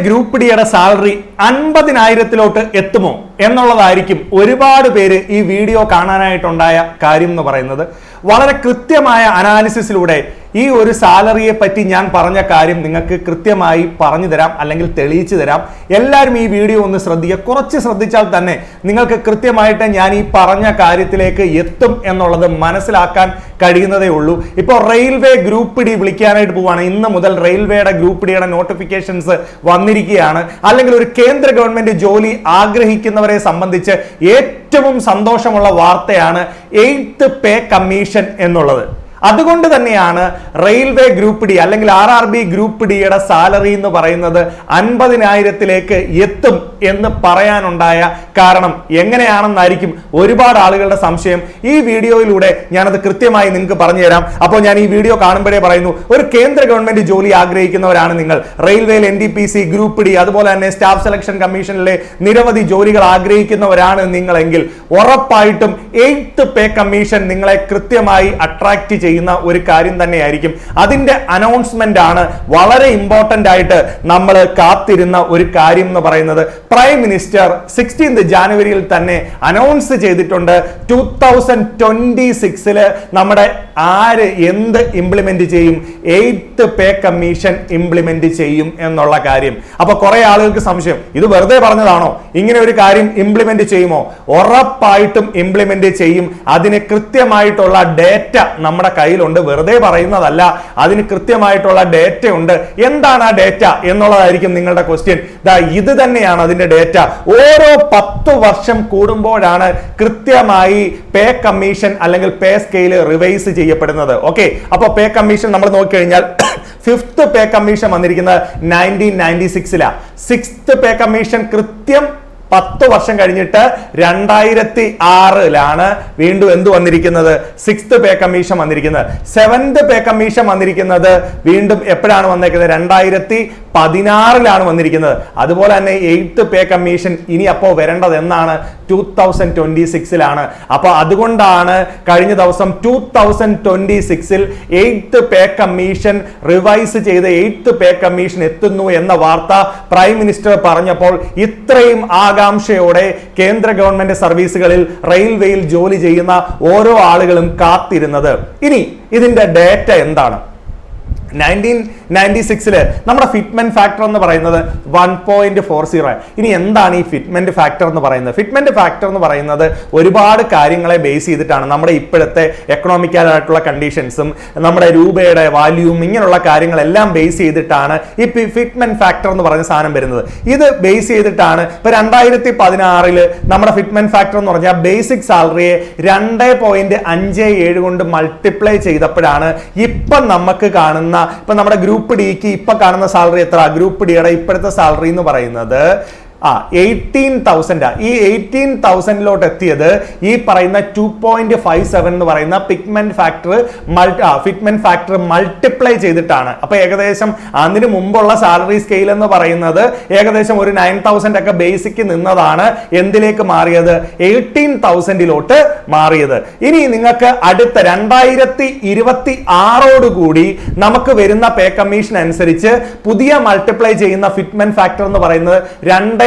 Group ഡിയുടെ salary 50,000-ലോട്ട് എത്തുമോ എന്നുള്ളതായിരിക്കും ഒരുപാട് പേര് ഈ വീഡിയോ കാണാനായിട്ടുണ്ടായ കാര്യം എന്ന് പറയുന്നത്. വളരെ കൃത്യമായ അനാലിസിസിലൂടെ ഈ ഒരു സാലറിയെ പറ്റി ഞാൻ പറഞ്ഞ കാര്യം നിങ്ങൾക്ക് കൃത്യമായി പറഞ്ഞു തരാം, അല്ലെങ്കിൽ തെളിയിച്ചു തരാം. എല്ലാവരും ഈ വീഡിയോ ഒന്ന് ശ്രദ്ധിക്കുക. കുറച്ച് ശ്രദ്ധിച്ചാൽ തന്നെ നിങ്ങൾക്ക് കൃത്യമായിട്ട് ഞാൻ ഈ പറഞ്ഞ കാര്യത്തിലേക്ക് എത്തും എന്നുള്ളത് മനസ്സിലാക്കാൻ കഴിയുന്നതേ ഉള്ളൂ. ഇപ്പോൾ റെയിൽവേ ഗ്രൂപ്പ് ഡി വിളിക്കാനായിട്ട് പോവുകയാണ്. ഇന്ന് മുതൽ റെയിൽവേയുടെ ഗ്രൂപ്പ് ഡിയുടെ നോട്ടിഫിക്കേഷൻസ് വന്നിരിക്കുകയാണ്. അല്ലെങ്കിൽ ഒരു കേന്ദ്ര ഗവൺമെന്റ് ജോലി ആഗ്രഹിക്കുന്നവരെ സംബന്ധിച്ച് ഏറ്റവും സന്തോഷമുള്ള വാർത്തയാണ് 8th പേ കമ്മീഷൻ എന്നുള്ളത്. അതുകൊണ്ട് തന്നെയാണ് റെയിൽവേ ഗ്രൂപ്പ് ഡി അല്ലെങ്കിൽ RRB ഗ്രൂപ്പ് ഡിയുടെ സാലറി എന്ന് പറയുന്നത് 50,000-ലേക്ക് എത്തും എന്ന് പറയാനുണ്ടായ കാരണം. എങ്ങനെയാണെന്നായിരിക്കും ഒരുപാട് ആളുകളുടെ സംശയം. ഈ വീഡിയോയിലൂടെ ഞാനത് കൃത്യമായി നിങ്ങൾക്ക് പറഞ്ഞു തരാം. അപ്പോൾ ഞാൻ ഈ വീഡിയോ കാണുമ്പോഴേ പറയുന്നു, ഒരു കേന്ദ്ര ഗവൺമെന്റ് ജോലി ആഗ്രഹിക്കുന്നവരാണ് നിങ്ങൾ, റെയിൽവേയിൽ NTPC ഗ്രൂപ്പ് ഡി അതുപോലെ തന്നെ സ്റ്റാഫ് സെലക്ഷൻ കമ്മീഷനിലെ നിരവധി ജോലികൾ ആഗ്രഹിക്കുന്നവരാണ് നിങ്ങളെങ്കിൽ ഉറപ്പായിട്ടും 8th പേ കമ്മീഷൻ നിങ്ങളെ കൃത്യമായി അട്രാക്ട് ചെയ്യുന്ന ഒരു കാര്യം തന്നെയായിരിക്കും. അതിന്റെ അനൗൺസ്മെന്റ് ആണ് വളരെ ഇമ്പോർട്ടന്റ് ആയിട്ട് നമ്മൾ കാത്തിരുന്ന ഒരു കാര്യം എന്ന് പറയുന്നത്. പ്രൈം മിനിസ്റ്റർ 16th ജാനുവരിയിൽ തന്നെ അനൗൺസ് ചെയ്തിട്ടുണ്ട് 2026 നമ്മുടെ ആര് എന്ത് ഇംപ്ലിമെന്റ് ചെയ്യും, 8th പേ കമ്മീഷൻ ഇംപ്ലിമെന്റ് ചെയ്യും എന്നുള്ള കാര്യം. അപ്പൊ കുറെ ആളുകൾക്ക് സംശയം, ഇത് വെറുതെ പറഞ്ഞതാണോ? ഇങ്ങനെ ഒരു കാര്യം ഇംപ്ലിമെന്റ് ചെയ്യുമോ? ഉറപ്പായിട്ടും ഇംപ്ലിമെന്റ് ചെയ്യും. അതിന് കൃത്യമായിട്ടുള്ള ഡേറ്റ നമ്മുടെ കയ്യിലുണ്ട്. വെറുതെ പറയുന്നതല്ല, അതിന് കൃത്യമായിട്ടുള്ള ഡേറ്റ ഉണ്ട്. എന്താണ് ആ ഡേറ്റ എന്നുള്ളതായിരിക്കും നിങ്ങളുടെ ക്വസ്റ്റ്യൻ. ഇത് തന്നെയാണ് അതിന്റെ ഡേറ്റ. ഓരോ 10 വർഷം കൂടുമ്പോഴാണ് കൃത്യമായി പേ കമ്മീഷൻ അല്ലെങ്കിൽ പേ സ്കെയിൽ റിവൈസ് ചെയ്യപ്പെടുന്നത്. ഓക്കെ, അപ്പൊ പേ കമ്മീഷൻ നമ്മൾ നോക്കിക്കഴിഞ്ഞാൽ 5th പേ കമ്മീഷൻ വന്നിരിക്കുന്നത് 1996-ലാണ്. 6th പേ കമ്മീഷൻ കൃത്യം 10 വർഷം കഴിഞ്ഞിട്ട് 2006-ലാണ് വീണ്ടും എന്ത് വന്നിരിക്കുന്നത്, 6th പേ കമ്മീഷൻ വന്നിരിക്കുന്നത്. 7th പേ കമ്മീഷൻ വന്നിരിക്കുന്നത് വീണ്ടും എപ്പോഴാണ് വന്നിരിക്കുന്നത്, 2016-ലാണ് വന്നിരിക്കുന്നത്. അതുപോലെ തന്നെ 8th പേ കമ്മീഷൻ ഇനി അപ്പോ വരേണ്ടത് എന്നാണ്, 2026-ലാണ്. അപ്പൊ അതുകൊണ്ടാണ് കഴിഞ്ഞ ദിവസം 2026-ൽ 8th പേ കമ്മീഷൻ റിവൈസ് ചെയ്ത് 8th പേ കമ്മീഷൻ എത്തുന്നു എന്ന വാർത്ത പ്രൈം മിനിസ്റ്റർ പറഞ്ഞപ്പോൾ ഇത്രയും ആകാംക്ഷയോടെ കേന്ദ്ര ഗവൺമെന്റ് സർവീസുകളിൽ റെയിൽവേയിൽ ജോലി ചെയ്യുന്ന ഓരോ ആളുകളും കാത്തിരുന്നത്. ഇനി ഇതിന്റെ ഡേറ്റ എന്താണ്? 1996 നമ്മുടെ ഫിറ്റ്മെന്റ് ഫാക്ടർ എന്ന് പറയുന്നത് 1.40. ഇനി എന്താണ് ഈ ഫിറ്റ്മെന്റ് ഫാക്ടർ എന്ന് പറയുന്നത്? ഫിറ്റ്മെന്റ് ഫാക്ടർ എന്ന് പറയുന്നത് ഒരുപാട് കാര്യങ്ങളെ ബേസ് ചെയ്തിട്ടാണ്. നമ്മുടെ ഇപ്പോഴത്തെ എക്കണോമിക്കലായിട്ടുള്ള കണ്ടീഷൻസും നമ്മുടെ രൂപയുടെ വാല്യൂവും ഇങ്ങനെയുള്ള കാര്യങ്ങളെല്ലാം ബേസ് ചെയ്തിട്ടാണ് ഈ ഫിറ്റ്മെന്റ് ഫാക്ടർ എന്ന് പറയുന്ന സാധനം വരുന്നത്. ഇത് ബേസ് ചെയ്തിട്ടാണ് ഇപ്പൊ 2016 നമ്മുടെ ഫിറ്റ്മെന്റ് ഫാക്ടർ എന്ന് പറഞ്ഞാൽ ബേസിക് സാലറിയെ 2.57 കൊണ്ട് മൾട്ടിപ്ലൈ ചെയ്തപ്പോഴാണ് ഇപ്പൊ നമുക്ക് കാണുന്ന, ഇപ്പൊ നമ്മുടെ ഗ്രൂപ്പ് ഡിക്ക് ഇപ്പൊ കാണുന്ന സാലറി എത്ര? ഗ്രൂപ്പ് ഡിയുടെ ഇപ്പോഴത്തെ സാലറി എന്ന് പറയുന്നത് 18,000. ഈ 18,000-ലോട്ട് എത്തിയത് ഈ പറയുന്ന 2.57 എന്ന് പറയുന്ന ഫിറ്റ്മെന്റ് ഫാക്ടർ മൾട്ടിപ്ലൈ ചെയ്തിട്ടാണ്. അപ്പൊ ഏകദേശം അതിന് മുമ്പുള്ള സാലറി സ്കെയിൽ എന്ന് പറയുന്നത് ഏകദേശം ഒരു 9,000 ഒക്കെ ബേസിക് നിന്നതാണ് എന്തിലേക്ക് മാറിയത്, 18,000-ലോട്ട് മാറിയത്. ഇനി നിങ്ങൾക്ക് അടുത്ത 2026-ഓടുകൂടി നമുക്ക് വരുന്ന പേ കമ്മീഷൻ അനുസരിച്ച് പുതിയ മൾട്ടിപ്ലൈ ചെയ്യുന്ന ഫിറ്റ്മെന്റ് ഫാക്ടർ എന്ന് പറയുന്നത്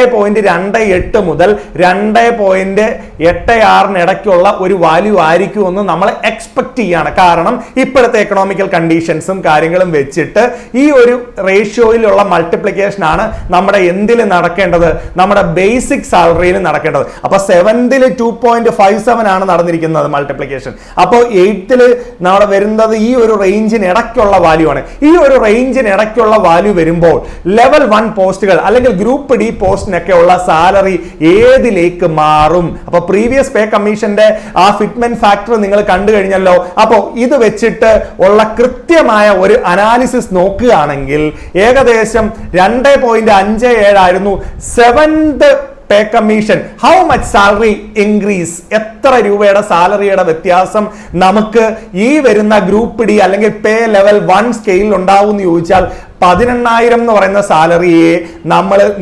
2.28 മുതൽ 2.86 ഇടയ്ക്കുള്ള ഒരു വാല്യൂ ആയിരിക്കുമെന്ന് നമ്മൾ എക്സ്പെക്ട് ചെയ്യാണ്. കാരണം ഇപ്പോഴത്തെ എക്കണോമിക്കൽ കണ്ടീഷൻസും കാര്യങ്ങളും വെച്ചിട്ട് ഈ ഒരു റേഷ്യോയിലുള്ള മൾട്ടിപ്ലിക്കേഷൻ ആണ് നമ്മുടെ എന്തിൽ നടക്കേണ്ടത്, നമ്മുടെ ബേസിക് സാലറിയിൽ നടക്കേണ്ടത്. അപ്പൊ 7th 2.57 ആണ് നടന്നിരിക്കുന്നത് മൾട്ടിപ്ലിക്കേഷൻ. അപ്പോൾ 8th നമ്മുടെ വരുന്നത് ഈ ഒരു റേഞ്ചിന് ഇടയ്ക്കുള്ള വാല്യൂ ആണ്. ഈ ഒരു റേഞ്ചിന് ഇടയ്ക്കുള്ള വാല്യൂ വരുമ്പോൾ ലെവൽ 1 പോസ്റ്റുകൾ അല്ലെങ്കിൽ ഗ്രൂപ്പ് ഡി പോസ്റ്റിന് ഒക്കെ ഉള്ള സാലറി ഏതിലേക്ക് മാറും? അപ്പൊ പ്രീവിയസ് പേ കമ്മീഷന്റെ ആ ഫിറ്റ്മെന്റ് ഫാക്ടർ നിങ്ങൾ കണ്ടു കഴിഞ്ഞല്ലോ. അപ്പോ ഇത് വെച്ചിട്ട് ഉള്ള കൃത്യമായ ഒരു അനാലിസിസ് നോക്കുകയാണെങ്കിൽ ഏകദേശം 2.57 ആയിരുന്നു 7th pay commission. How much salary increase, എത്ര രൂപയുടെ സാലറിയുടെ വ്യത്യാസം നമുക്ക് ഈ വരുന്ന ഗ്രൂപ്പ് ഡി അല്ലെങ്കിൽ പേ ലെവൽ 1 സ്കെയിലിൽ ഉണ്ടാവും എന്ന് ചോദിച്ചാൽ 18,000 എന്ന് പറയുന്ന സാലറിയെ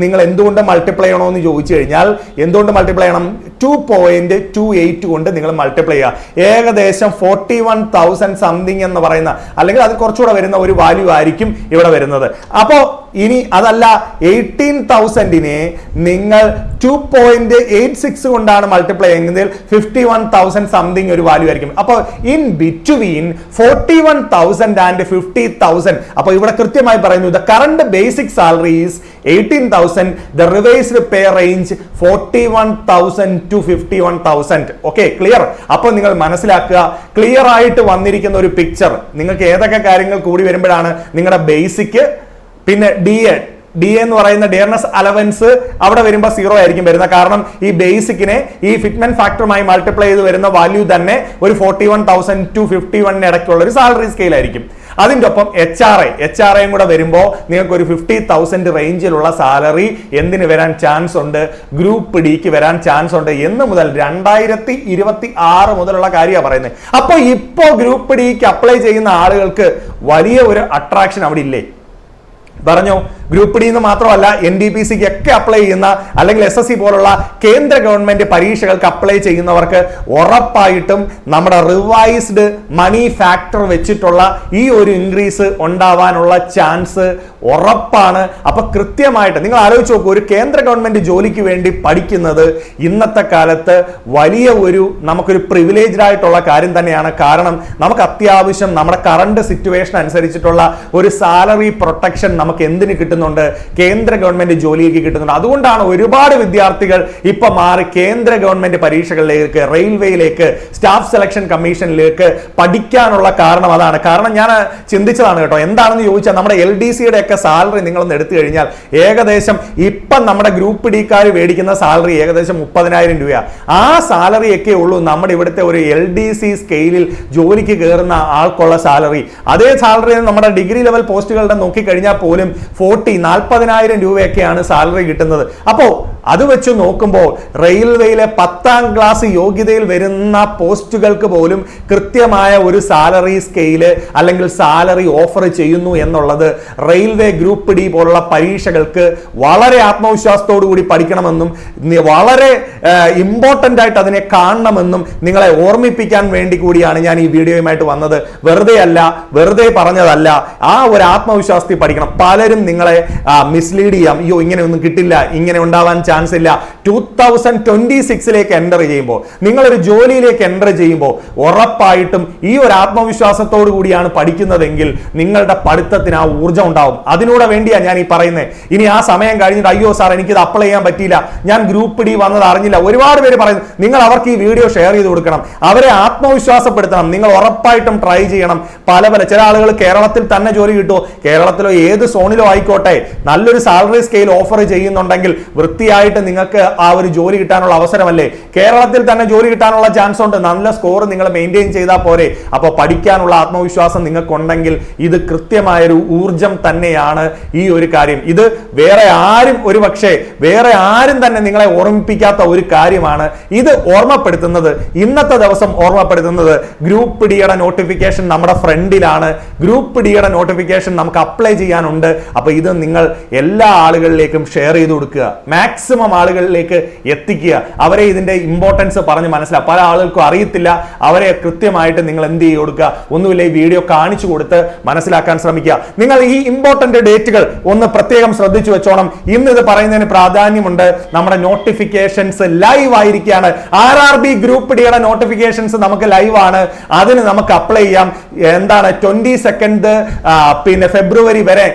നിങ്ങൾ എന്തുകൊണ്ട് മൾട്ടിപ്ലൈ ചെയ്യണമെന്ന് ചോദിച്ചു കഴിഞ്ഞാൽ എന്തുകൊണ്ട് മൾട്ടിപ്ലൈ ചെയ്യണം? 2.28 കൊണ്ട് നിങ്ങൾ മൾട്ടിപ്ലൈ ചെയ്യുക. ഏകദേശം 41,000 സംതിങ് എന്ന് പറയുന്ന, അല്ലെങ്കിൽ അത് കുറച്ചുകൂടെ വരുന്ന ഒരു വാല്യൂ ആയിരിക്കും ഇവിടെ വരുന്നത്. അപ്പോ ഇനി അതല്ല, 18,000-നെ നിങ്ങൾ 2.86 കൊണ്ടാണ് മൾട്ടിപ്ലൈ ചെയ്യുന്നതിൽ 51,000 സംതിങ് ഒരു വാല്യൂ ആയിരിക്കും. അപ്പോൾ ഇൻ ബിറ്റ്വീൻ 41,000 ആൻഡ് 50,000, അപ്പൊ ഇവിടെ കൃത്യമായി പറയുന്നു the current basic salary is 18,000, the revised pay range 41,000 to 51,000. Okay, clear? അപ്പൊ നിങ്ങൾ മനസ്സിലാക്കുക, ക്ലിയർ ആയിട്ട് വന്നിരിക്കുന്ന ഒരു പിക്ചർ. നിങ്ങൾക്ക് ഏതൊക്കെ കാര്യങ്ങൾ കൂടി വരുമ്പോഴാണ് നിങ്ങളുടെ ബേസിക്, പിന്നെ ഡി എ എന്ന് പറയുന്ന ഡിയർനെസ് അലവൻസ് അവിടെ വരുമ്പോൾ 0 ആയിരിക്കും വരുന്നത്. കാരണം ഈ ബേസിക്കിനെ ഈ ഫിറ്റ്മെന്റ് ഫാക്ടറുമായി മൾട്ടിപ്ലൈ ചെയ്ത് വരുന്ന വാല്യൂ തന്നെ ഒരു 41,000 to 51 ഇടയ്ക്കുള്ള ഒരു സാലറി സ്കെയിൽ ആയിരിക്കും. അതിൻ്റെ ഒപ്പം എച്ച് ആർ ഐയും കൂടെ വരുമ്പോൾ നിങ്ങൾക്ക് ഒരു 50,000 റേഞ്ചിലുള്ള സാലറി എന്തിന് വരാൻ ചാൻസ് ഉണ്ട്? ഗ്രൂപ്പ് ഡിക്ക് വരാൻ ചാൻസ് ഉണ്ട്. എന്ന് മുതൽ 2026 മുതലുള്ള കാര്യമാണ് പറയുന്നത്. അപ്പോൾ ഇപ്പോൾ ഗ്രൂപ്പ് ഡിക്ക് അപ്ലൈ ചെയ്യുന്ന ആളുകൾക്ക് വലിയ ഒരു അട്രാക്ഷൻ അവിടെ ഇല്ലേ? പറഞ്ഞോ. ഗ്രൂപ്പ് ഡി എന്ന് മാത്രമല്ല, NDPC ഒക്കെ അപ്ലൈ ചെയ്യുന്ന, അല്ലെങ്കിൽ SSC പോലുള്ള കേന്ദ്ര ഗവൺമെന്റ് പരീക്ഷകൾക്ക് അപ്ലൈ ചെയ്യുന്നവർക്ക് ഉറപ്പായിട്ടും നമ്മുടെ റിവൈസ്ഡ് മണി ഫാക്ടർ വെച്ചിട്ടുള്ള ഈ ഒരു ഇൻക്രീസ് ഉണ്ടാവാനുള്ള ചാൻസ് ഉറപ്പാണ്. അപ്പൊ കൃത്യമായിട്ട് നിങ്ങൾ ആലോചിച്ച് നോക്കൂ, ഒരു കേന്ദ്ര ഗവൺമെന്റ് ജോലിക്ക് വേണ്ടി പഠിക്കുന്നത് ഇന്നത്തെ കാലത്ത് വലിയ നമുക്കൊരു പ്രിവിലേജ്ഡ് ആയിട്ടുള്ള കാര്യം തന്നെയാണ്. കാരണം നമുക്ക് അത്യാവശ്യം നമ്മുടെ കറണ്ട് സിറ്റുവേഷൻ അനുസരിച്ചിട്ടുള്ള ഒരു സാലറി പ്രൊട്ടക്ഷൻ നമുക്ക് എന്തിന് കിട്ടുന്നുണ്ട്? കേന്ദ്ര ഗവൺമെന്റ് ജോലിക്ക് കിട്ടുന്നുണ്ട്. അതുകൊണ്ടാണ് ഒരുപാട് വിദ്യാർത്ഥികൾ ഇപ്പൊ മാറി കേന്ദ്ര ഗവൺമെന്റ് പരീക്ഷകളിലേക്ക്, റെയിൽവേയിലേക്ക്, സ്റ്റാഫ് സെലക്ഷൻ കമ്മീഷനിലേക്ക് പഠിക്കാനുള്ള കാരണം അതാണ്. കാരണം ഞാൻ ചിന്തിച്ചതാണ് കേട്ടോ. എന്താണെന്ന് ചോദിച്ചാൽ നമ്മുടെ LDCയുടെ ഒക്കെ സാലറി നിങ്ങളൊന്ന് എടുത്തു കഴിഞ്ഞാൽ ഏകദേശം ഇപ്പം നമ്മുടെ ഗ്രൂപ്പ് ഡിക്കാർ മേടിക്കുന്ന സാലറി ഏകദേശം 30,000 രൂപയാണ്. ആ സാലറി ഒക്കെ ഉള്ളൂ നമ്മുടെ ഇവിടുത്തെ ഒരു LDC സ്കെയിലിൽ ജോലിക്ക് കയറുന്ന ആൾക്കുള്ള സാലറി. അതേ സാലറി നമ്മുടെ ഡിഗ്രി ലെവൽ പോസ്റ്റുകളുടെ നോക്കിക്കഴിഞ്ഞാൽ പോലും 40,000 രൂപയൊക്കെയാണ് സാലറി കിട്ടുന്നത്. അപ്പോൾ അത് വെച്ച് നോക്കുമ്പോൾ റെയിൽവേയിലെ 10ാം ക്ലാസ് യോഗ്യതയിൽ വരുന്ന പോസ്റ്റുകൾക്ക് പോലും കൃത്യമായ ഒരു സാലറി സ്കെയില് അല്ലെങ്കിൽ സാലറി ഓഫർ ചെയ്യുന്നു എന്നുള്ളത് റെയിൽവേ ഗ്രൂപ്പ് ഡി പോലുള്ള പരീക്ഷകൾക്ക് വളരെ ആത്മവിശ്വാസത്തോടു കൂടി പഠിക്കണമെന്നും വളരെ ഇമ്പോർട്ടന്റ് ആയിട്ട് അതിനെ കാണണമെന്നും നിങ്ങളെ ഓർമ്മിപ്പിക്കാൻ വേണ്ടി കൂടിയാണ് ഞാൻ ഈ വീഡിയോയുമായിട്ട് വന്നത്. വെറുതെ പറഞ്ഞതല്ല. ആ ഒരു ആത്മവിശ്വാസത്തിൽ പഠിക്കണം. പലരും നിങ്ങളെ മിസ്ലീഡ് ചെയ്യാം. അയ്യോ, ഇങ്ങനെ ഒന്നും കിട്ടില്ല, ഇങ്ങനെ ഉണ്ടാവാൻ ചാൻസ് ഇല്ല. 2026 എൻ്റർ ചെയ്യുമ്പോൾ, നിങ്ങളൊരു ജോലിയിലേക്ക് എൻ്റർ ചെയ്യുമ്പോൾ ഉറപ്പായിട്ടും ഈ ഒരു ആത്മവിശ്വാസത്തോടു കൂടിയാണ് പഠിക്കുന്നതെങ്കിൽ നിങ്ങളുടെ പഠിത്തത്തിന് ആ ഊർജ്ജം ഉണ്ടാവും. അതിനൂടെ വേണ്ടിയാണ് ഞാൻ ഈ പറയുന്നത്. ഇനി ആ സമയം കഴിഞ്ഞിട്ട് അയ്യോ സാർ എനിക്കിത് അപ്ലൈ ചെയ്യാൻ പറ്റിയില്ല, ഞാൻ ഗ്രൂപ്പ് ഡി വന്നത് അറിഞ്ഞില്ല, ഒരുപാട് പേര് പറയുന്നു. നിങ്ങൾ അവർക്ക് ഈ വീഡിയോ ഷെയർ ചെയ്ത് കൊടുക്കണം, അവരെ ആത്മവിശ്വാസപ്പെടുത്തണം. നിങ്ങൾ ഉറപ്പായിട്ടും ട്രൈ ചെയ്യണം. ചില ആളുകൾ കേരളത്തിൽ തന്നെ ജോലി കിട്ടുമോ, കേരളത്തിലോ ഏത് സോണിലോ ആയിക്കോട്ടെ, നല്ലൊരു സാലറി സ്കെയിൽ ഓഫർ ചെയ്യുന്നുണ്ടെങ്കിൽ വൃത്തിയായിട്ട് നിങ്ങൾക്ക് ആ ഒരു ജോലി കിട്ടാനുള്ള അവസരമല്ലേ. കേരളത്തിൽ തന്നെ ജോലി കിട്ടാനുള്ള ചാൻസ് ഉണ്ട്. നല്ല സ്കോർ നിങ്ങൾ മെയിൻറ്റെയിൻ ചെയ്താൽ പോരെ. അപ്പോൾ പഠിക്കാനുള്ള ആത്മവിശ്വാസം നിങ്ങൾക്കുണ്ടെങ്കിൽ ഇത് കൃത്യമായൊരു ഊർജം തന്നെയാണ് ഈ ഒരു കാര്യം. ഇത് വേറെ ആരും തന്നെ നിങ്ങളെ ഓർമ്മിപ്പിക്കാത്ത ഒരു കാര്യമാണ്. ഇത് ഓർമ്മപ്പെടുത്തുന്നത്, ഇന്നത്തെ ദിവസം ഓർമ്മപ്പെടുത്തുന്നത് ഗ്രൂപ്പ് ഡിയുടെ നോട്ടിഫിക്കേഷൻ നമ്മുടെ ഫ്രണ്ടിലാണ്. ഗ്രൂപ്പ് ഡിയുടെ നോട്ടിഫിക്കേഷൻ നമുക്ക് അപ്ലൈ ചെയ്യാനുണ്ട്. അപ്പൊ ഇത് നിങ്ങൾ എല്ലാ ആളുകളിലേക്കും ഷെയർ ചെയ്ത് കൊടുക്കുക, മാക്സിമം ആളുകളിലേക്ക് എത്തിക്കുക. അവരെ ഇതിന്റെ ഇമ്പോർട്ടൻസ് പറഞ്ഞ് മനസ്സിലാക്കുക. പല ആളുകൾക്കും അറിയത്തില്ല. അവരെ കൃത്യമായിട്ട് നിങ്ങൾ എന്ത് ചെയ്ത് കൊടുക്കുക, ഒന്നുമില്ല ഈ വീഡിയോ കാണിച്ചു കൊടുത്ത് മനസ്സിലാക്കാൻ ശ്രമിക്കുക. നിങ്ങൾ ഈ ഇമ്പോർട്ടന്റ് ഡേറ്റുകൾ ഒന്ന് പ്രത്യേകം ശ്രദ്ധിച്ചു വെച്ചോണം. ഇന്ന് ഇത് പറയുന്നതിന് പ്രാധാന്യമുണ്ട്. നമ്മുടെ നോട്ടിഫിക്കേഷൻസ് ലൈവ് ആയിരിക്കുകയാണ്. RRB ഗ്രൂപ്പ് ഡിയുടെ നോട്ടിഫിക്കേഷൻസ് നമുക്ക് ലൈവ് ആണ്. അതിന് നമുക്ക് അപ്ലൈ ചെയ്യാം. എന്താണ് 22 പിന്നെ ഫെബ്രുവരി വരെ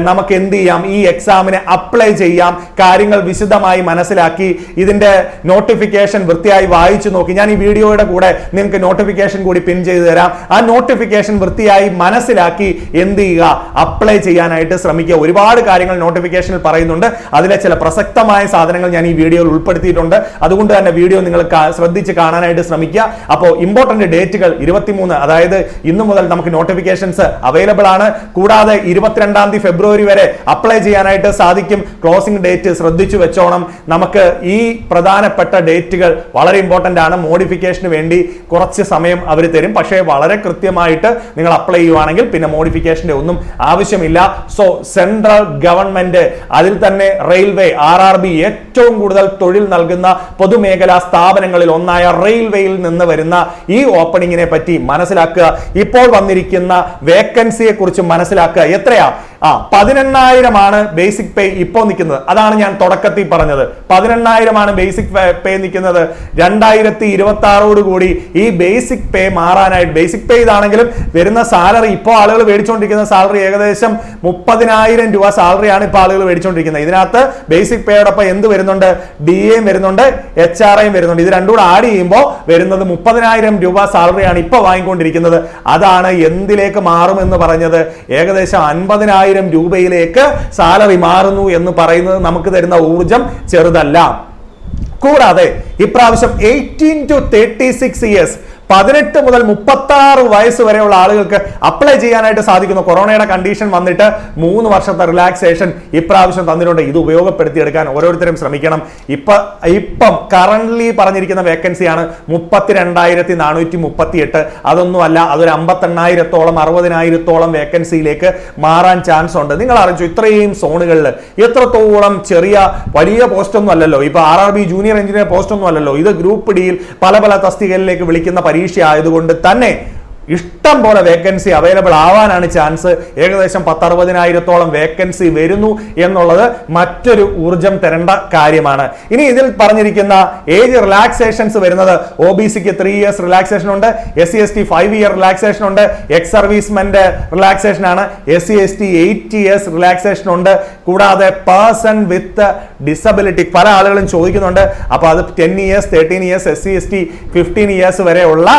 നമുക്ക് എന്ത് ചെയ്യാം, ഈ എക്സാമിന് അപ്ലൈ ചെയ്യാം. കാര്യങ്ങൾ വിശദമായി മനസ്സിലാക്കി ഇതിന്റെ നോട്ടിഫിക്കേഷൻ വൃത്തിയായി വായിച്ചു നോക്കി. ഞാൻ ഈ വീഡിയോയുടെ കൂടെ നിങ്ങൾക്ക് നോട്ടിഫിക്കേഷൻ കൂടി പിൻ ചെയ്തു തരാം. ആ നോട്ടിഫിക്കേഷൻ വൃത്തിയായി മനസ്സിലാക്കി എന്ത് ചെയ്യുക, അപ്ലൈ ചെയ്യാനായിട്ട് ശ്രമിക്കുക. ഒരുപാട് കാര്യങ്ങൾ നോട്ടിഫിക്കേഷനിൽ പറയുന്നുണ്ട്. അതിലെ ചില പ്രസക്തമായ സാധനങ്ങൾ ഞാൻ ഈ വീഡിയോയിൽ ഉൾപ്പെടുത്തിയിട്ടുണ്ട്. അതുകൊണ്ട് തന്നെ വീഡിയോ നിങ്ങൾ ശ്രദ്ധിച്ച് കാണാനായിട്ട് ശ്രമിക്കുക. അപ്പോൾ ഇമ്പോർട്ടന്റ് ഡേറ്റുകൾ 23, അതായത് ഇന്നു മുതൽ നമുക്ക് നോട്ടിഫിക്കേഷൻസ് അവൈലബിൾ ആണ്. കൂടാതെ 22 ഫെബ്രുവരി വരെ അപ്ലൈ ചെയ്യാനായിട്ട് സാധിക്കും. ക്ലോസിംഗ് ഡേറ്റ് ശ്രദ്ധിച്ചു വെച്ചോണം. ഓർത്തോണം, നമുക്ക് ഈ പ്രധാനപ്പെട്ട ഡേറ്റുകൾ വളരെ ഇമ്പോർട്ടന്റ് ആണ്. മോഡിഫിക്കേഷന് വേണ്ടി കുറച്ച് സമയം അവർ തരും, പക്ഷേ വളരെ കൃത്യമായിട്ട് നിങ്ങൾ അപ്ലൈ ചെയ്യുവാണെങ്കിൽ പിന്നെ മോഡിഫിക്കേഷന്റെ ഒന്നും ആവശ്യമില്ല. സോ സെൻട്രൽ ഗവൺമെന്റ്, അതിൽ തന്നെ റെയിൽവേ, RRB ഏറ്റവും കൂടുതൽ തൊഴിൽ നൽകുന്ന പൊതുമേഖലാ സ്ഥാപനങ്ങളിൽ ഒന്നായ റെയിൽവേയിൽ നിന്ന് വരുന്ന ഈ ഓപ്പണിങ്ങിനെ പറ്റി മനസ്സിലാക്കുക. ഇപ്പോൾ വന്നിരിക്കുന്ന വേക്കൻസിയെ കുറിച്ച് മനസ്സിലാക്കുക. എത്രയാ? 18,000 ആണ് ബേസിക് പേ ഇപ്പോൾ നിൽക്കുന്നത്. അതാണ് ഞാൻ തുടക്കത്തിൽ പറഞ്ഞത്. 18,000 ആണ് ബേസിക് പേ നിൽക്കുന്നത്. 2026 കൂടി ഈ ബേസിക് പേ മാറാനായിട്ട്, ബേസിക് പേ ഇതാണെങ്കിലും വരുന്ന സാലറി, ഇപ്പോൾ ആളുകൾ മേടിച്ചുകൊണ്ടിരിക്കുന്ന സാലറി ഏകദേശം 30,000 രൂപ സാലറിയാണ് ഇപ്പോൾ ആളുകൾ മേടിച്ചുകൊണ്ടിരിക്കുന്നത്. ഇതിനകത്ത് ബേസിക് പേയോടൊപ്പം എന്ത് വരുന്നുണ്ട്? DA വരുന്നുണ്ട്, HRA വരുന്നുണ്ട്. ഇത് രണ്ടും കൂടെ ആഡ് ചെയ്യുമ്പോൾ വരുന്നത് 30,000 രൂപ സാലറിയാണ് ഇപ്പോൾ വാങ്ങിക്കൊണ്ടിരിക്കുന്നത്. അതാണ് എന്തിലേക്ക് മാറുമെന്ന് പറഞ്ഞത്. ഏകദേശം 50,000 രൂപയിലേക്ക് സാലറി മാറുന്നു എന്ന് പറയുന്നത് നമുക്ക് തരുന്ന ഊർജം ചെറുതല്ല. കൂടാതെ ഇപ്രാവശ്യം 18 to 36 ഇയേഴ്സ്, 18 മുതൽ 36 വയസ്സ് വരെയുള്ള ആളുകൾക്ക് അപ്ലൈ ചെയ്യാനായിട്ട് സാധിക്കുന്നു. കൊറോണയുടെ കണ്ടീഷൻ വന്നിട്ട് 3 വർഷത്തെ റിലാക്സേഷൻ ഇപ്രാവശ്യം തന്നിട്ടുണ്ട്. ഇത് ഉപയോഗപ്പെടുത്തിയെടുക്കാൻ ഓരോരുത്തരും ശ്രമിക്കണം. ഇപ്പം കറന്റ്ലി പറഞ്ഞിരിക്കുന്ന വേക്കൻസിയാണ് 32,438. അതൊന്നുമല്ല, അതൊരു 58,000-ഓളം 60,000-ഓളം വേക്കൻസിയിലേക്ക് മാറാൻ ചാൻസ് ഉണ്ട്. നിങ്ങൾ അറിയിച്ചു ഇത്രയും സോണുകളിൽ എത്രത്തോളം ചെറിയ വലിയ പോസ്റ്റ് ഒന്നും അല്ലല്ലോ. ഇപ്പൊ RRB ജൂനിയർ എഞ്ചിനീയർ പോസ്റ്റ് ഒന്നും അല്ലല്ലോ. ഇത് ഗ്രൂപ്പ് ഡിയിൽ പല പല തസ്തികകളിലേക്ക് വിളിക്കുന്ന പരീക്ഷ ആയതുകൊണ്ട് തന്നെ ഇഷ്ടം പോലെ വേക്കൻസി അവൈലബിൾ ആവാനാണ് ചാൻസ്. ഏകദേശം 10,60,000-ഓളം വേക്കൻസി വരുന്നു എന്നുള്ളത് മറ്റൊരു ഊർജം തരേണ്ട കാര്യമാണ്. ഇനി ഇതിൽ പറഞ്ഞിരിക്കുന്ന ഏജ് റിലാക്സേഷൻസ് വരുന്നത് OBCക്ക് 3 ഇയേഴ്സ് റിലാക്സേഷൻ ഉണ്ട്, SC/ST 5 ഇയർ റിലാക്സേഷൻ ഉണ്ട്, എക്സ് സർവീസ്മെന്റ് റിലാക്സേഷൻ ആണ്, SC/ST 8 ഇയേഴ്സ് റിലാക്സേഷൻ ഉണ്ട്. കൂടാതെ പേഴ്സൺ വിത്ത് ഡിസബിലിറ്റി പല ആളുകളും ചോദിക്കുന്നുണ്ട്. അപ്പൊ അത് 10 ഇയേഴ്സ്, 13 ഇയേഴ്സ്, SC/ST 15 ഇയേഴ്സ് വരെയുള്ള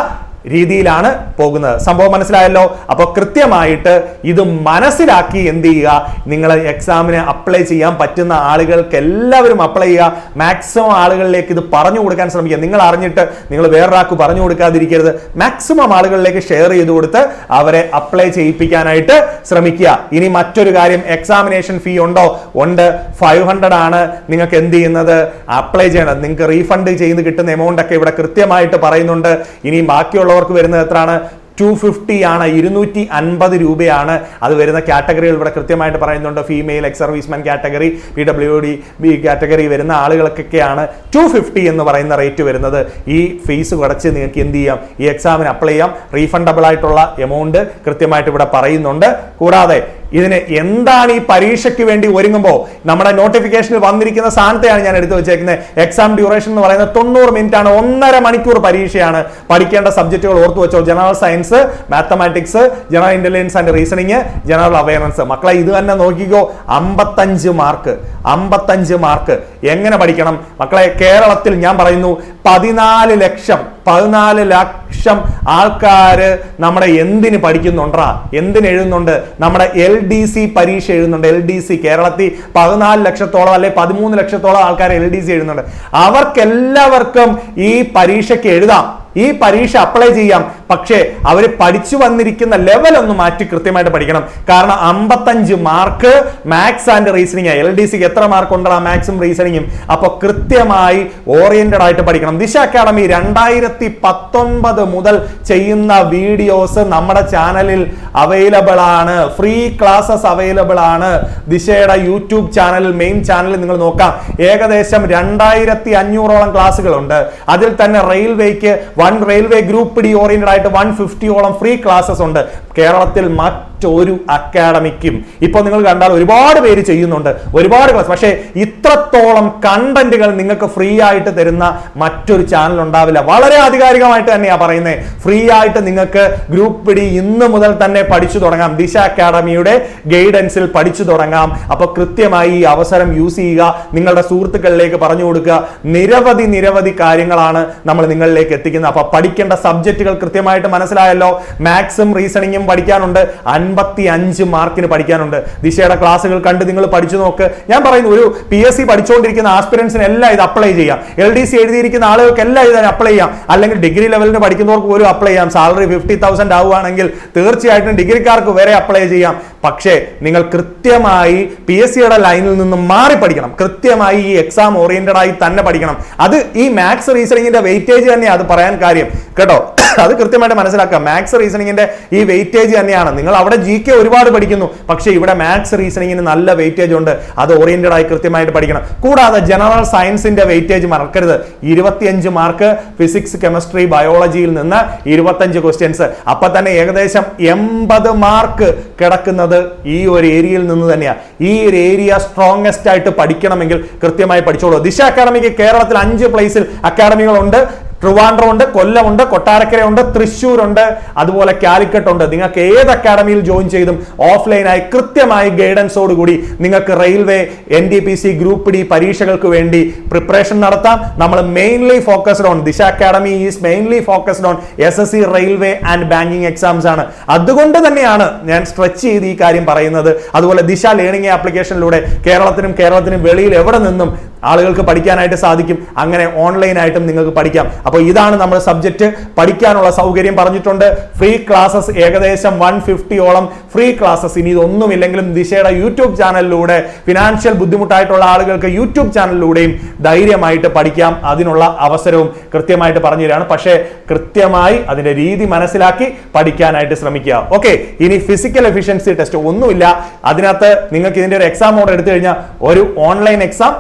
രീതിയിലാണ് പോകുന്നത്. സംഭവം മനസ്സിലായല്ലോ? അപ്പോൾ കൃത്യമായിട്ട് ഇത് മനസ്സിലാക്കി എന്ത് ചെയ്യുക, നിങ്ങൾ എക്സാമിന് അപ്ലൈ ചെയ്യാൻ പറ്റുന്ന ആളുകൾക്ക് എല്ലാവരും അപ്ലൈ ചെയ്യുക. മാക്സിമം ആളുകളിലേക്ക് ഇത് പറഞ്ഞു കൊടുക്കാൻ ശ്രമിക്കുക. നിങ്ങൾ അറിഞ്ഞിട്ട് നിങ്ങൾ വേറൊരാൾക്ക് പറഞ്ഞു കൊടുക്കാതിരിക്കരുത്. മാക്സിമം ആളുകളിലേക്ക് ഷെയർ ചെയ്ത് കൊടുത്ത് അവരെ അപ്ലൈ ചെയ്യിപ്പിക്കാനായിട്ട് ശ്രമിക്കുക. ഇനി മറ്റൊരു കാര്യം, എക്സാമിനേഷൻ ഫീ ഉണ്ടോ? ഉണ്ട്. 500 ആണ് നിങ്ങൾക്ക് എന്ത് ചെയ്യുന്നത്, അപ്ലൈ ചെയ്യണം. നിങ്ങൾക്ക് റീഫണ്ട് ചെയ്ത് കിട്ടുന്ന എമൗണ്ട് ഒക്കെ ഇവിടെ കൃത്യമായിട്ട് പറയുന്നുണ്ട്. ഇനി ബാക്കിയുള്ള വരുന്നത് എത്രയാണ്? 250 ആണ്, 250 രൂപയാണ് അത് വരുന്ന. കാറ്റഗറികൾ ഇവിടെ കൃത്യമായിട്ട് പറയുന്നുണ്ട്. Female, ex serviceman category, PWD category വരുന്ന ആളുകൾക്കൊക്കെയാണ് 250 എന്ന് പറയുന്ന റേറ്റ് വരുന്നത്. ഈ ഫീസ് കുറച്ച് നിങ്ങൾക്ക് എന്ത് ചെയ്യാം, ഈ എക്സാമിന് അപ്ലൈ ചെയ്യാം. റീഫണ്ടബിൾ ആയിട്ടുള്ള എമൗണ്ട് കൃത്യമായിട്ട് ഇവിടെ പറയുന്നുണ്ട്. കൂടാതെ ഇതിന് എന്താണ് ഈ പരീക്ഷയ്ക്ക് വേണ്ടി ഒരുങ്ങുമ്പോൾ നമ്മുടെ നോട്ടിഫിക്കേഷനിൽ വന്നിരിക്കുന്ന സ്ഥാനത്തെയാണ് ഞാൻ എടുത്തു വെച്ചേക്കുന്നത്. എക്സാം ഡ്യൂറേഷൻ എന്ന് പറയുന്നത് 90 മിനിറ്റ് ആണ്. 1.5 മണിക്കൂർ പരീക്ഷയാണ്. പഠിക്കേണ്ട സബ്ജക്റ്റുകൾ ഓർത്തു വെച്ചോ: general science, mathematics, general intelligence and reasoning, general awareness. മക്കളെ ഇത് തന്നെ നോക്കിക്കോ, 55 മാർക്ക്. എങ്ങനെ പഠിക്കണം മക്കളെ? കേരളത്തിൽ ഞാൻ പറയുന്നു 14 ലക്ഷം ആൾക്കാര് നമ്മുടെ എന്തിന് പഠിക്കുന്നുണ്ടാ, എന്തിന് എഴുതുന്നുണ്ട്? നമ്മുടെ LDC പരീക്ഷ എഴുതുന്നുണ്ട്. LDC കേരളത്തിൽ 14 ലക്ഷത്തോളം അല്ലെ 13 ലക്ഷത്തോളം ആൾക്കാർ LDC എഴുതുന്നുണ്ട്. അവർക്കെല്ലാവർക്കും ഈ പരീക്ഷയ്ക്ക് എഴുതാം, ഈ പരീക്ഷ അപ്ലൈ ചെയ്യാം. പക്ഷേ അവർ പഠിച്ചു വന്നിരിക്കുന്ന ലെവൽ ഒന്ന് മാറ്റി കൃത്യമായിട്ട് പഠിക്കണം. കാരണം 55 മാർക്ക് മാത്സ് ആൻഡ് റീസണിങ്. LDCക്ക് എത്ര മാർക്ക് ഉണ്ടാ മാത്സും റീസണിങ്ങും? അപ്പൊ കൃത്യമായി ഓറിയന്റഡ് ആയിട്ട് പഠിക്കണം. ദിശ അക്കാഡമി 2019 മുതൽ ചെയ്യുന്ന വീഡിയോസ് നമ്മുടെ ചാനലിൽ അവൈലബിൾ ആണ്. ഫ്രീ ക്ലാസ്സസ് അവൈലബിൾ ആണ്. ദിശയുടെ യൂട്യൂബ് ചാനലിൽ, മെയിൻ ചാനലിൽ നിങ്ങൾ നോക്കാം. ഏകദേശം 2500ഓളം ക്ലാസ്സുകളുണ്ട്. അതിൽ തന്നെ റെയിൽവേക്ക് റെയിൽവേ ഗ്രൂപ്പ് ഡി ഓറിയന്റഡ് ആയിട്ട് 150ഓളം ഫ്രീ ക്ലാസ്സസ് ഉണ്ട്. കേരളത്തിൽ മറ്റൊരു അക്കാഡമിക്കും ഇപ്പൊ നിങ്ങൾ കണ്ടാൽ ഒരുപാട് പേര് ചെയ്യുന്നുണ്ട്, ഒരുപാട് ക്ലാസ്. പക്ഷേ ഇത്രത്തോളം കണ്ടന്റുകൾ നിങ്ങൾക്ക് ഫ്രീ ആയിട്ട് തരുന്ന മറ്റൊരു ചാനൽ ഉണ്ടാവില്ല. വളരെ ആധികാരികമായിട്ട് തന്നെയാണ് പറയുന്നത്. ഫ്രീ ആയിട്ട് നിങ്ങൾക്ക് ഗ്രൂപ്പ് ഡി ഇന്ന് മുതൽ തന്നെ പഠിച്ചു തുടങ്ങാം. ദിശ അക്കാഡമിയുടെ ഗൈഡൻസിൽ പഠിച്ചു തുടങ്ങാം. അപ്പൊ കൃത്യമായി ഈ അവസരം യൂസ് ചെയ്യുക. നിങ്ങളുടെ സുഹൃത്തുക്കളിലേക്ക് പറഞ്ഞു കൊടുക്കുക. നിരവധി കാര്യങ്ങളാണ് നമ്മൾ നിങ്ങളിലേക്ക് എത്തിക്കുന്നത്. അപ്പൊ പഠിക്കേണ്ട സബ്ജക്റ്റുകൾ കൃത്യമായിട്ട് മനസ്സിലായല്ലോ. മാത്സും റീസണിങ്ങും മാർക്കിനും പഠിക്കാനുണ്ട്, 55 മാർക്കിന് പഠിക്കാനുണ്ട്. ദിശയുടെ ക്ലാസ്സുകൾ കണ്ട് നിങ്ങൾ പഠിച്ചു നോക്ക്. ഞാൻ പറയുന്നു, ഒരു PSC പഠിച്ചുകൊണ്ടിരിക്കുന്ന ആസ്പിരൻസിന് എല്ലാം ഇത് അപ്ലൈ ചെയ്യാം. LDC എഴുതിയിരിക്കുന്ന ആളുകൾക്ക് എല്ലാം ഇതിന് അപ്ലൈ ചെയ്യാം. അല്ലെങ്കിൽ ഡിഗ്രി ലെവലിന് പഠിക്കുന്നവർക്ക് പോലും അപ്ലൈ ചെയ്യാം. സാലറി 50,000 ആവുകയാണെങ്കിൽ തീർച്ചയായിട്ടും ഡിഗ്രിക്കാർക്ക് വരെ അപ്ലൈ ചെയ്യാം. പക്ഷേ നിങ്ങൾ കൃത്യമായി PSCയുടെ ലൈനിൽ നിന്നും മാറി പഠിക്കണം. കൃത്യമായി ഈ എക്സാം ഓറിയന്റഡ് ആയി തന്നെ പഠിക്കണം. അത് ഈ മാത്സ് റീസണിങ്ങിന്റെ വെയിറ്റേജ് തന്നെയാണ് അത് പറയാൻ കാര്യം കേട്ടോ. അത് കൃത്യമായിട്ട് മനസ്സിലാക്കുക. മാത്സ് റീസണിങ്ങിന്റെ ഈ വെയിറ്റേജ് തന്നെയാണ്. നിങ്ങൾ അവിടെ GK ഒരുപാട് പഠിക്കുന്നു, പക്ഷേ ഇവിടെ മാത്സ് റീസണിങ്ങിന് നല്ല വെയിറ്റേജ് ഉണ്ട്. അത് ഓറിയന്റഡ് ആയി കൃത്യമായിട്ട് പഠിക്കണം. കൂടാതെ ജനറൽ സയൻസിന്റെ വെയിറ്റേജ് മറക്കരുത്. 25 മാർക്ക് ഫിസിക്സ്, കെമിസ്ട്രി, ബയോളജിയിൽ നിന്ന് 25 ക്വസ്റ്റ്യൻസ്. അപ്പൊ തന്നെ ഏകദേശം 80 മാർക്ക് കിടക്കുന്നത് ഈ ഒരു ഏരിയയിൽ നിന്ന് തന്നെയാണ്. ഈ ഒരു ഏരിയ സ്ട്രോങ്സ്റ്റ് ആയിട്ട് പഠിക്കണമെങ്കിൽ കൃത്യമായി പഠിച്ചോളൂ. ദിശ അക്കാഡമിക്ക് കേരളത്തിൽ 5 പ്ലേസിൽ അക്കാഡമികളുണ്ട്. ട്രിവാൻഡ്രം ഉണ്ട്, കൊല്ലമുണ്ട്, കൊട്ടാരക്കരയുണ്ട്, തൃശ്ശൂരുണ്ട്, അതുപോലെ കാലിക്കറ്റ് ഉണ്ട്. നിങ്ങൾക്ക് ഏത് അക്കാഡമിയിൽ ജോയിൻ ചെയ്തും ഓഫ്ലൈനായി കൃത്യമായി ഗൈഡൻസോടുകൂടി നിങ്ങൾക്ക് റെയിൽവേ, NTPC, ഗ്രൂപ്പ് ഡി പരീക്ഷകൾക്ക് വേണ്ടി പ്രിപ്പറേഷൻ നടത്താം. നമ്മൾ മെയിൻലി ഫോക്കസ്ഡ് ഓൺ ദിശ academy is mainly focused on SSC, railway and banking exams ആണ്. അതുകൊണ്ട് തന്നെയാണ് ഞാൻ സ്ട്രെച്ച് ചെയ്ത് ഈ കാര്യം പറയുന്നത്. അതുപോലെ ദിശ ലേണിംഗ് ആപ്ലിക്കേഷനിലൂടെ കേരളത്തിനും വെളിയിൽ എവിടെ നിന്നും ആളുകൾക്ക് പഠിക്കാനായിട്ട് സാധിക്കും. അങ്ങനെ ഓൺലൈനായിട്ടും നിങ്ങൾക്ക് പഠിക്കാം. അപ്പോൾ ഇതാണ് നമ്മുടെ സബ്ജക്റ്റ്. പഠിക്കാനുള്ള സൗകര്യം പറഞ്ഞിട്ടുണ്ട്. ഫ്രീ ക്ലാസ്സസ് ഏകദേശം 150ഓളം ഫ്രീ ക്ലാസ്സസ്. ഇനി ഇതൊന്നുമില്ലെങ്കിലും ദിശയുടെ യൂട്യൂബ് ചാനലിലൂടെ ഫിനാൻഷ്യൽ ബുദ്ധിമുട്ടായിട്ടുള്ള ആളുകൾക്ക് യൂട്യൂബ് ചാനലിലൂടെയും ധൈര്യമായിട്ട് പഠിക്കാം. അതിനുള്ള അവസരവും കൃത്യമായിട്ട് പറഞ്ഞു തരാണ്. പക്ഷേ കൃത്യമായി അതിന്റെ രീതി മനസ്സിലാക്കി പഠിക്കാനായിട്ട് ശ്രമിക്കുക. ഓക്കെ, ഇനി ഫിസിക്കൽ എഫിഷ്യൻസി ടെസ്റ്റ് ഒന്നുമില്ല. അതിനകത്ത് നിങ്ങൾക്ക് ഇതിന്റെ ഒരു എക്സാം മോഡ് എടുത്തു കഴിഞ്ഞാൽ ഒരു ഓൺലൈൻ എക്സാം,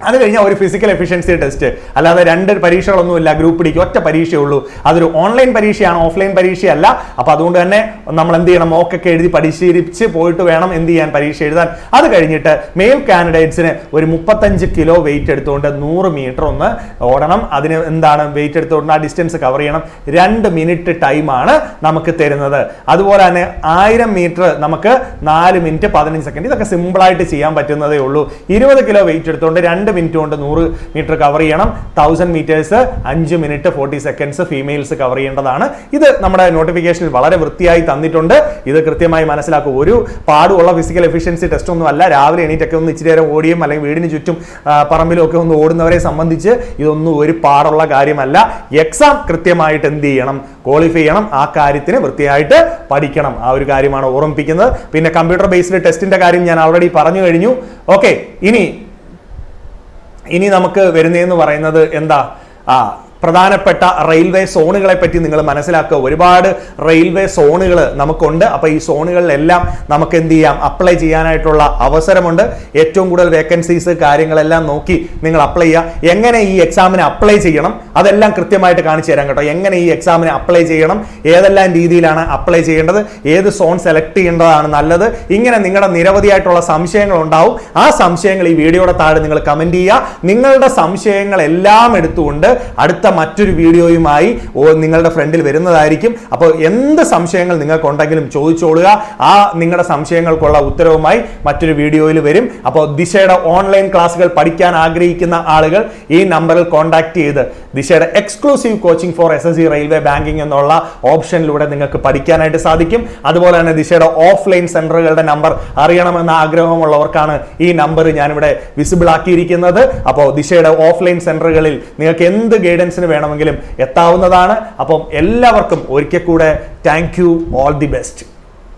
അത് കഴിഞ്ഞാൽ ഒരു ഫിസിക്കൽ എഫിഷ്യൻസി ടെസ്റ്റ്. അല്ലാതെ 2 പരീക്ഷകളൊന്നുമില്ല. ഗ്രൂപ്പ് ഡിക്ക് ഒറ്റ പരീക്ഷയേ ഉള്ളൂ. അതൊരു ഓൺലൈൻ പരീക്ഷയാണ്, ഓഫ്ലൈൻ പരീക്ഷയല്ല. അപ്പൊ അതുകൊണ്ട് തന്നെ നമ്മൾ എന്ത് ചെയ്യണം, മോക്കൊക്കെ എഴുതി പരിശീലിച്ച് പോയിട്ട് വേണം എന്ത് ചെയ്യാൻ, പരീക്ഷ എഴുതാൻ. അത് കഴിഞ്ഞിട്ട് മെയിൽ കാൻഡിഡേറ്റ്സിന് ഒരു 35 കിലോ വെയിറ്റ് എടുത്തുകൊണ്ട് 100 മീറ്റർ ഒന്ന് ഓടണം. അതിന് എന്താണ് വെയിറ്റ് എടുത്തുകൊണ്ട് ആ ഡിസ്റ്റൻസ് കവർ ചെയ്യണം. 2 മിനിറ്റ് ടൈമാണ് നമുക്ക് തരുന്നത്. അതുപോലെ തന്നെ 1000 മീറ്റർ നമുക്ക് 4 മിനിറ്റ് 15 സെക്കൻഡ്. ഇതൊക്കെ സിമ്പിളായിട്ട് ചെയ്യാൻ പറ്റുന്നതേ ഉള്ളൂ. 20 കിലോ വെയിറ്റ് എടുത്തുകൊണ്ട് 2 മിനിറ്റ് കൊണ്ട് 100 മീറ്റർ കവർ ചെയ്യണം. 1000 meters 5 minute 40 seconds females cover ചെയ്യേണ്ടതാണ്. ഇത് നമ്മുടെ നോട്ടിഫിക്കേഷനിൽ വളരെ വൃത്തിയായി തന്നിട്ടുണ്ട്. ഇത് കൃത്യമായി മനസ്സിലാക്കുക. ഒരു പാടുള്ള ഫിസിക്കൽ എഫിഷ്യൻസി ടെസ്റ്റ് ഒന്നും അല്ല. രാവിലെ എണീറ്റൊക്കെ ഒന്ന് ഇച്ചിരി നേരം ഓടിയും അല്ലെങ്കിൽ വീടിന് ചുറ്റും പറമ്പിലും ഒക്കെ ഒന്ന് ഓടുന്നവരെ സംബന്ധിച്ച് ഇതൊന്നും ഒരു പാടുള്ള കാര്യമല്ല. എക്സാം കൃത്യമായിട്ട് എന്ത് ചെയ്യണം, ക്വാളിഫൈ ചെയ്യണം. ആ കാര്യത്തിന് വൃത്തിയായിട്ട് പഠിക്കണം. ആ ഒരു കാര്യമാണ് ഓർമ്മിപ്പിക്കുന്നത്. പിന്നെ കമ്പ്യൂട്ടർ ബേസ്ഡ് ടെസ്റ്റിന്റെ കാര്യം ഞാൻ ഓൾറെഡി പറഞ്ഞു കഴിഞ്ഞു. ഓക്കെ, ഇനി നമുക്ക് വരുന്നതെന്ന് പറയുന്നത് എന്താ, പ്രധാനപ്പെട്ട റെയിൽവേ സോണുകളെ പറ്റി നിങ്ങൾ മനസ്സിലാക്കുക. ഒരുപാട് റെയിൽവേ സോണുകൾ നമുക്കുണ്ട്. അപ്പോൾ ഈ സോണുകളിലെല്ലാം നമുക്ക് എന്ത് ചെയ്യാം, അപ്ലൈ ചെയ്യാനായിട്ടുള്ള അവസരമുണ്ട്. ഏറ്റവും കൂടുതൽ വേക്കൻസീസ് കാര്യങ്ങളെല്ലാം നോക്കി നിങ്ങൾ അപ്ലൈ ചെയ്യുക. എങ്ങനെ ഈ എക്സാമിന് അപ്ലൈ ചെയ്യണം അതെല്ലാം കൃത്യമായിട്ട് കാണിച്ചു തരാം കേട്ടോ. എങ്ങനെ ഈ എക്സാമിന് അപ്ലൈ ചെയ്യണം, ഏതെല്ലാം രീതിയിലാണ് അപ്ലൈ ചെയ്യേണ്ടത്, ഏത് സോൺ സെലക്ട് ചെയ്യേണ്ടതാണ് നല്ലത്, ഇങ്ങനെ നിങ്ങളുടെ നിരവധിയായിട്ടുള്ള സംശയങ്ങൾ ഉണ്ടാവും. ആ സംശയങ്ങൾ ഈ വീഡിയോയുടെ താഴെ നിങ്ങൾ കമന്റ് ചെയ്യുക. നിങ്ങളുടെ സംശയങ്ങളെല്ലാം എടുത്തുകൊണ്ട് അടുത്ത മറ്റൊരു വീഡിയോയുമായി നിങ്ങളുടെ ഫ്രണ്ടിൽ വരുന്നതായിരിക്കും. അപ്പോൾ എന്ത് സംശയങ്ങൾ നിങ്ങൾക്കുണ്ടെങ്കിലും ചോദിച്ചോളുക. ആ നിങ്ങളുടെ സംശയങ്ങൾക്കുള്ള ഉത്തരവുമായി മറ്റൊരു വീഡിയോയിൽ വരും. അപ്പോൾ ദിശയുടെ ഓൺലൈൻ ക്ലാസ്സുകൾ പഠിക്കാൻ ആഗ്രഹിക്കുന്ന ആളുകൾ ഈ നമ്പറിൽ കോൺടാക്ട് ചെയ്ത് ദിശയുടെ exclusive coaching for SSC, railway, banking എന്നുള്ള ഓപ്ഷനിലൂടെ നിങ്ങൾക്ക് പഠിക്കാനായിട്ട് സാധിക്കും. അതുപോലെ തന്നെ ദിശയുടെ ഓഫ്ലൈൻ സെന്ററുകളുടെ നമ്പർ അറിയണമെന്ന ആഗ്രഹമുള്ളവർക്കാണ് ഈ നമ്പർ ഞാനിവിടെ വിസിബിൾ ആക്കിയിരിക്കുന്നത്. അപ്പോൾ ദിശയുടെ ഓഫ്ലൈൻ സെന്ററുകളിൽ നിങ്ങൾക്ക് എന്ത് ഗൈഡൻസ് വേണമെങ്കിലും എത്താവുന്നതാണ്. അപ്പം എല്ലാവർക്കും ഒരിക്കൽ കൂടെ thank you, all the best.